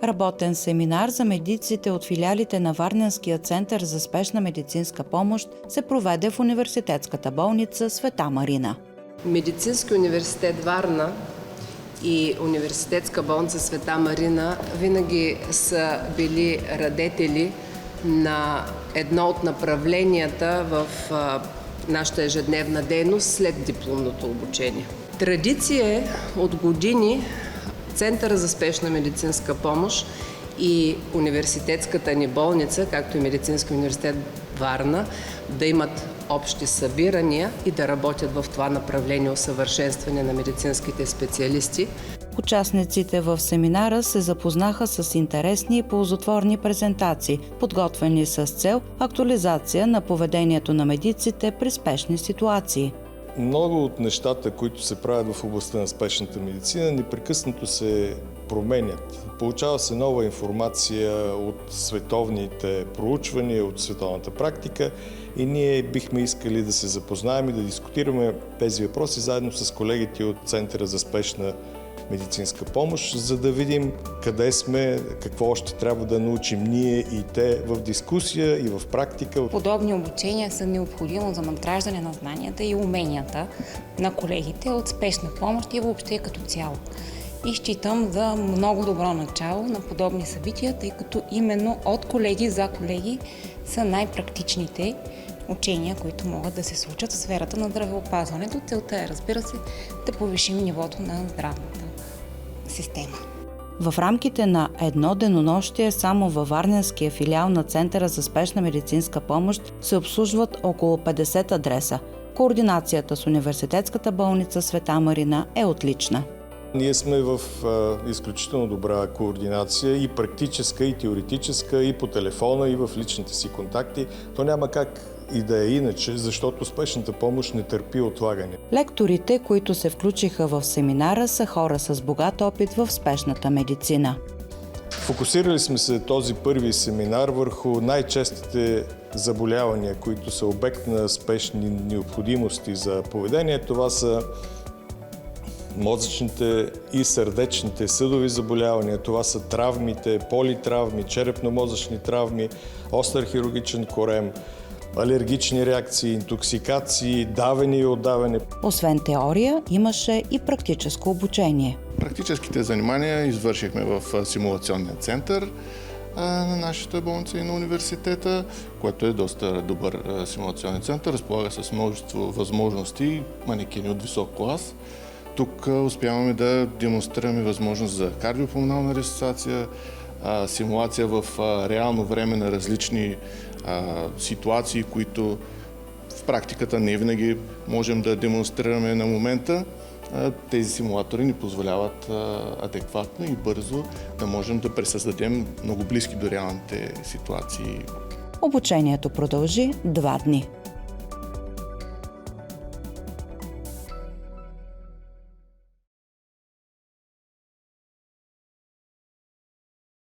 Работен семинар за медиците от филиалите на Варненския център за спешна медицинска помощ се проведе в университетската болница Света Марина. Медицински университет Варна и университетска болница Света Марина винаги са били радетели на едно от направленията в нашата ежедневна дейност след дипломното обучение. Традиция е от години Центъра за спешна медицинска помощ и университетската ни болница, както и Медицински университет Варна, да имат общи събирания и да работят в това направление усъвършенстване на медицинските специалисти. Участниците в семинара се запознаха с интересни и ползотворни презентации, подготвени с цел актуализация на поведението на медиците при спешни ситуации. Много от нещата, които се правят в областта на спешната медицина, непрекъснато се променят. Получава се нова информация от световните проучвания, от световната практика и ние бихме искали да се запознаем и да дискутираме тези въпроси заедно с колегите от Центъра за спешна медицинска помощ, за да видим къде сме, какво още трябва да научим ние и те в дискусия и в практика. Подобни обучения са необходимо за надграждане на знанията и уменията на колегите от спешна помощ и въобще като цяло. И считам за много добро начало на подобни събития, тъй като именно от колеги за колеги са най-практичните учения, които могат да се случат в сферата на здравеопазването. Целта е, разбира се, да повишим нивото на здравната система. В рамките на едно денонощие само във Варненския филиал на Центъра за спешна медицинска помощ се обслужват около 50 адреса. Координацията с университетската болница Света Марина е отлична. Ние сме в изключително добра координация и практическа, и теоретическа, и по телефона, и в личните си контакти. То няма как и да е иначе, защото спешната помощ не търпи отлагане. Лекторите, които се включиха в семинара, са хора с богат опит в спешната медицина. Фокусирали сме се този първи семинар върху най-честите заболявания, които са обект на спешни необходимости за поведение. Това са мозъчните и сърдечните съдови заболявания. Това са травмите, политравми, черепно-мозъчни травми, остър хирургичен корем, алергични реакции, интоксикации, давене и отдаване. Освен теория, имаше и практическо обучение. Практическите занимания извършихме в симулационния център на нашата болница и на университета, което е доста добър симулационен център. Разполага с множество възможности, манекени от висок клас. Тук успяваме да демонстрираме възможност за кардиопулмонална ресусцитация, симулация в реално време на различни ситуации, които в практиката не винаги можем да демонстрираме на момента. Тези симулатори ни позволяват адекватно и бързо да можем да пресъздадем много близки до реалните ситуации. Обучението продължи 2 дни.